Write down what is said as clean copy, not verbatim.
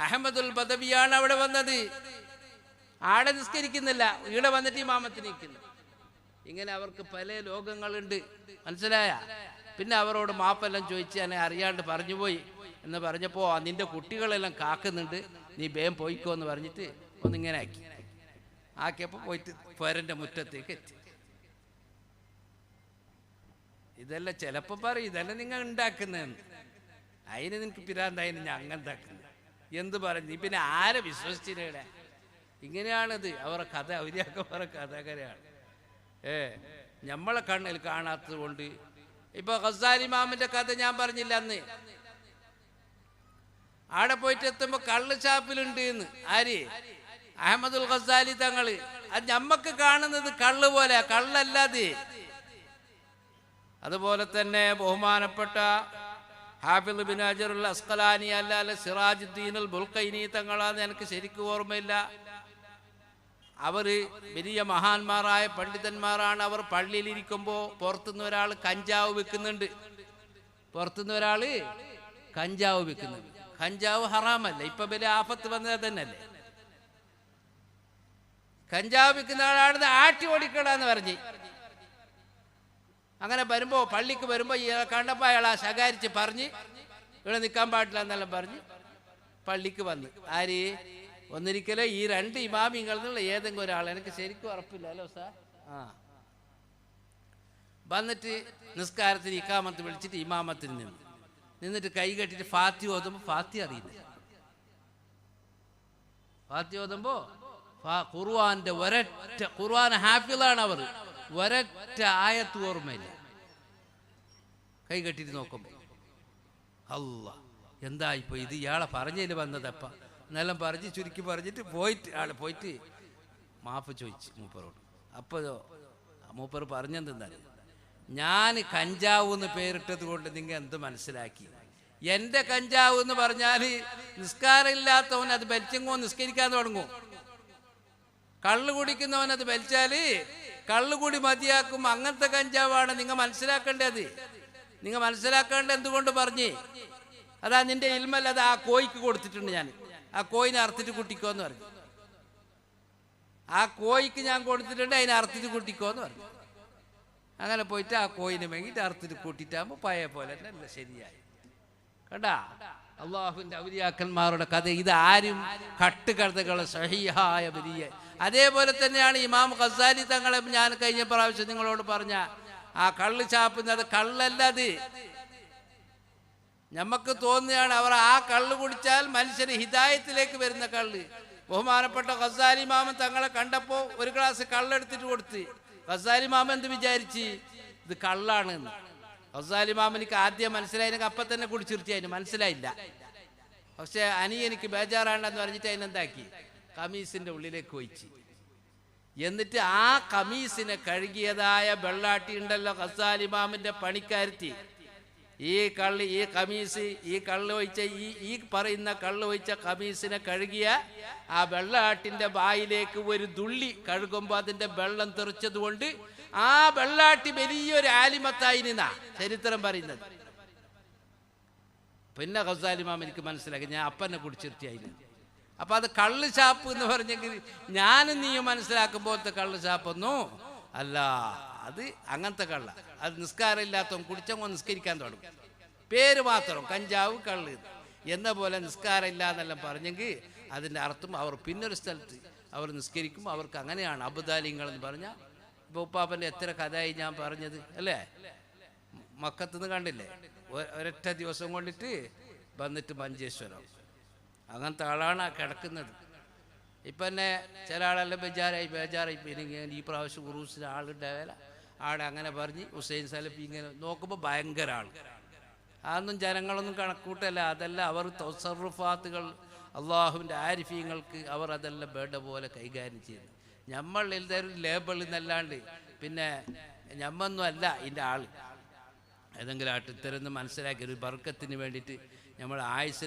അഹമ്മദുൽ ബദവിയാണ് അവിടെ വന്നത്. ആടെ നിസ്കരിക്കുന്നില്ല, ഇവിടെ വന്നിട്ട് ഇമാമത്തിന് നിൽക്കുന്നു. ഇങ്ങനെ അവർക്ക് പല ലോകങ്ങളുണ്ട്, മനസ്സിലായ? പിന്നെ അവരോട് മാപ്പെല്ലാം ചോദിച്ച് എന്നെ അറിയാണ്ട് പറഞ്ഞുപോയി എന്ന് പറഞ്ഞപ്പോൾ നിന്റെ കുട്ടികളെല്ലാം കാക്കുന്നുണ്ട്, നീ വേഗം പോയിക്കോ എന്ന് പറഞ്ഞിട്ട് ഒന്നിങ്ങനെ ആക്കിയപ്പോൾ പോയിട്ട് പേരൻ്റെ മുറ്റത്തേക്ക് എത്തി. ഇതെല്ലാം ചിലപ്പോൾ പറയും ഇതെല്ലാം നിങ്ങൾ ഉണ്ടാക്കുന്നതെന്ന്. അതിന് നിനക്ക് പിരാന്തായിന് ഞാൻ അങ്ങനത്താക്കുന്നത് എന്ത് പറഞ്ഞു? നീ പിന്നെ ആരെ വിശ്വസിച്ചിടെ? ഇങ്ങനെയാണിത് അവരുടെ കഥ. അവരൊക്കെ വേറെ കഥകരാണ്. നമ്മളെ കണ്ണിൽ കാണാത്തത് കൊണ്ട്. ഇപ്പൊ ഖസാലി ഇമാമിന്റെ കഥ ഞാൻ പറഞ്ഞില്ല അന്ന്. ആടെ പോയിട്ട് എത്തുമ്പോ കള്ള് ഷാപ്പിലുണ്ട് എന്ന്. ആര്? അഹമ്മദുൽ ഖസാലി തങ്ങള്. അത് ഞമ്മക്ക് കാണുന്നത് കള്ള് പോലെ, കള്ളല്ലാതെ. അതുപോലെ തന്നെ ബഹുമാനപ്പെട്ട ഹാഫിദ് ബിൻ ഹജറുൽ അസ്ഖലാനി അല്ലാതെ സിറാജുദ്ദീൻ അൽ ബുൽഖൈനി തങ്ങളാന്ന് എനിക്ക് ശരിക്കും ഓർമ്മയില്ല. അവർ വലിയ മഹാന്മാരായ പണ്ഡിതന്മാരാണ്. അവർ പള്ളിയിലിരിക്കുമ്പോൾ പുറത്തുനിന്ന് ഒരാൾ കഞ്ചാവ് വെക്കുന്നുണ്ട്. പുറത്തുനിന്ന് ഒരാൾ കഞ്ചാവ് വെക്കുന്നുണ്ട്. കഞ്ചാവ് ഹറാമല്ല, ഇപ്പൊ വലിയ ആഫത്ത് വന്നത് തന്നെയല്ലേ. കഞ്ചാവ് വെക്കുന്ന ആളാണ് ആട്ടി ഓടിക്കടാന്ന് പറഞ്ഞ്. അങ്ങനെ വരുമ്പോ പള്ളിക്ക് വരുമ്പോ കണ്ടപ്പോ അയാൾ ആ ശകാരിച്ച് പറഞ്ഞ് ഇവിടെ നിൽക്കാൻ പാടില്ല എന്നെല്ലാം പറഞ്ഞ് പള്ളിക്ക് വന്ന്. ആര്? ഒന്നിരിക്കലോ ഈ രണ്ട് ഇമാമിങ്ങളിൽ നിന്നുള്ള ഏതെങ്കിലും ഒരാൾ, എനിക്ക് ശരിക്കും ഉറപ്പില്ല. Hello sir. വന്നിട്ട് നിസ്കാരത്തിന് ഇക്കാമത്ത് വിളിച്ചിട്ട് ഇമാമത്തിന് നിന്നിട്ട് കൈ കെട്ടിട്ട് ഫാത്തി ഓതുമ്പോൾ ഫാത്തി അറിയില്ല. ഫാത്തി ഓതുമ്പോ ഖുർആന്റെ ഒരൊറ്റ, ഖുർആൻ ഹാഫിളാണ് അവർ, ഒരൊറ്റ ആയത്ത് ഓർമ്മയില്ല. കൈ കെട്ടിട്ട് നോക്കുമ്പോ അല്ലാ എന്തായിപ്പോ ഇത്, ഇയാളെ പറഞ്ഞതിൽ വന്നതപ്പ എന്നെല്ലാം പറഞ്ഞ് ചുരുക്കി പറഞ്ഞിട്ട് പോയിട്ട് ആള് പോയിട്ട് മാപ്പ് ചോദിച്ചു മൂപ്പറോട്. അപ്പോൾ മൂപ്പർ പറഞ്ഞെന്തെന്നാൽ, ഞാൻ കഞ്ചാവ് എന്ന് പേരിട്ടത് കൊണ്ട് നിങ്ങൾ എന്ത് മനസ്സിലാക്കി? എൻ്റെ കഞ്ചാവ് എന്ന് പറഞ്ഞാൽ നിസ്കാരം ഇല്ലാത്തവൻ അത് വലിച്ചെങ്ങോ നിസ്കരിക്കാൻ തുടങ്ങും. കള്ളു കുടിക്കുന്നവൻ അത് വലിച്ചാൽ കള്ളുകൂടി മതിയാക്കും. അങ്ങനത്തെ കഞ്ചാവാണ് നിങ്ങൾ മനസ്സിലാക്കേണ്ടത്. നിങ്ങൾ മനസ്സിലാക്കേണ്ടത് എന്തുകൊണ്ട് പറഞ്ഞ്? അതാ നിന്റെ ഇൽമല്ല, അത് ആ കോയിക്ക് കൊടുത്തിട്ടുണ്ട്. ഞാൻ ആ കോയിനെ അറുത്തിട്ട് കുട്ടിക്കോന്ന് പറഞ്ഞു. ആ കോയിക്ക് ഞാൻ കൊടുത്തിട്ടുണ്ട്, അതിനെ അറുത്തിട്ട് കുട്ടിക്കോന്ന് പറഞ്ഞു. അങ്ങനെ പോയിട്ട് ആ കോയിനെ വേങ്ങിയിട്ട് അറുത്തിട്ട് കൂട്ടിട്ടാകുമ്പോൾ പഴയ പോലെ തന്നെ ശരിയായി. കണ്ടാ അള്ളാഹുവിൻ്റെ ഔലിയാക്കന്മാരുടെ കഥ. ഇത് ആരും കട്ടുകഥകൾ സഹിഹായ വലിയ. അതേപോലെ തന്നെയാണ് ഇമാം ഖസാലി തങ്ങളെ ഞാൻ കഴിഞ്ഞ പ്രാവശ്യം നിങ്ങളോട് പറഞ്ഞ ആ കള്ള് ചാപ്പുന്നത് കള്ളല്ല. അത് നമുക്ക് തോന്നുകയാണ് അവർ ആ കള്ള് കുടിച്ചാൽ മനുഷ്യന് ഹിദായത്തിലേക്ക് വരുന്ന കള്ള്. ബഹുമാനപ്പെട്ട ഖസാലി ഇമാമൻ തങ്ങളെ കണ്ടപ്പോൾ ഒരു ഗ്ലാസ് കള്ളെടുത്തിട്ട് കൊടുത്ത്. ഖസാലി ഇമാമൻ എന്ത് വിചാരിച്ച്? ഇത് കള്ളാണ് എന്ന്. ഖസാലി ഇമാമനിക്ക് ആദ്യം മനസ്സിലായി, അപ്പം തന്നെ കുടിച്ചിർത്തി. അതിന് മനസ്സിലായില്ല. പക്ഷെ എനിക്ക് ബേജാറാണെന്ന് പറഞ്ഞിട്ട് അതിനെന്താക്കി, കമീസിന്റെ ഉള്ളിലേക്ക് ഒഴിച്ച്. എന്നിട്ട് ആ കമീസിനെ കഴുകിയതായ വെള്ളാട്ടി ഉണ്ടല്ലോ ഖസാലി ഇമാമിന്റെ പണിക്കാരത്തി, ഈ കമീസ് ഈ കള്ള് ഒഴിച്ച ഈ പറയുന്ന കള്ള് ഒഴിച്ച കമീസിനെ കഴുകിയ ആ വെള്ളാട്ടിന്റെ വായിലേക്ക് ഒരു തുള്ളി കഴുകുമ്പോൾ അതിന്റെ വെള്ളം തെറിച്ചത് കൊണ്ട് ആ വെള്ളാട്ടി വലിയൊരു ആലിമത്തായി നിന്നാ ചരിത്രം പറയുന്നത്. പിന്നെ ഖസാലി ഇമാം എനിക്ക് മനസ്സിലാക്കി, ഞാൻ അപ്പനെ കുടിച്ചിർത്തിയായിരുന്നു. അപ്പൊ അത് കള്ള് ഷാപ്പ് എന്ന് പറഞ്ഞെങ്കിൽ ഞാനും നീയും മനസ്സിലാക്കുമ്പോഴത്തെ കള്ള് ഷാപ്പൊന്നും അല്ല. അത് അങ്ങനത്തെ കള്ള. അത് നിസ്കാരം ഇല്ലാത്തവൻ കുടിച്ചങ്ങോ നിസ്കരിക്കാൻ തുടങ്ങും. പേര് മാത്രം കഞ്ചാവ് കള്ള് എന്ന പോലെ നിസ്കാരം ഇല്ല എന്നെല്ലാം പറഞ്ഞെങ്കിൽ അതിൻ്റെ അർത്ഥം അവർ പിന്നൊരു സ്ഥലത്ത് അവർ നിസ്കരിക്കും. അവർക്ക് അങ്ങനെയാണ് അബുദാലിങ്ങൾ എന്ന് പറഞ്ഞാൽ. ഇപ്പൊ ഉപ്പാപ്പൻ്റെ എത്ര കഥയായി ഞാൻ പറഞ്ഞത് അല്ലേ? മക്കത്തുനിന്ന് കണ്ടില്ലേ, ഒരൊറ്റ ദിവസം കൊണ്ടിട്ട് വന്നിട്ട് മഞ്ചേശ്വരം. അങ്ങനത്തെ ആളാണ് ആ കിടക്കുന്നത്. ഇപ്പം തന്നെ ചില ആളെല്ലാം ബേജാറായി പിന്നെ ഈ പ്രാവശ്യം ഉറൂസിന് ആളുണ്ടായാല ആടെ അങ്ങനെ പറഞ്ഞ് ഹുസൈൻ സലഫി ഇങ്ങനെ നോക്കുമ്പോൾ ഭയങ്കര ആൾ. അതൊന്നും ജനങ്ങളൊന്നും കണക്കൂട്ടല്ല. അതെല്ലാം അവർ തസറുഫാത്തുകൾ അള്ളാഹുവിൻ്റെ ആരിഫീങ്ങൾക്ക് അവർ അതെല്ലാം വേണ്ട പോലെ കൈകാര്യം ചെയ്യുന്നു. നമ്മൾ എല്ലാവരും ലേബിളിൽ നിന്നല്ലാണ്ട് പിന്നെ ഞമ്മൊന്നും അല്ല ഇതിൻ്റെ ആൾ. ഏതെങ്കിലും ആട്ട് ഇത്തരം മനസ്സിലാക്കി ഒരു ബർക്കത്തിന് വേണ്ടിയിട്ട് നമ്മൾ ആയുസ്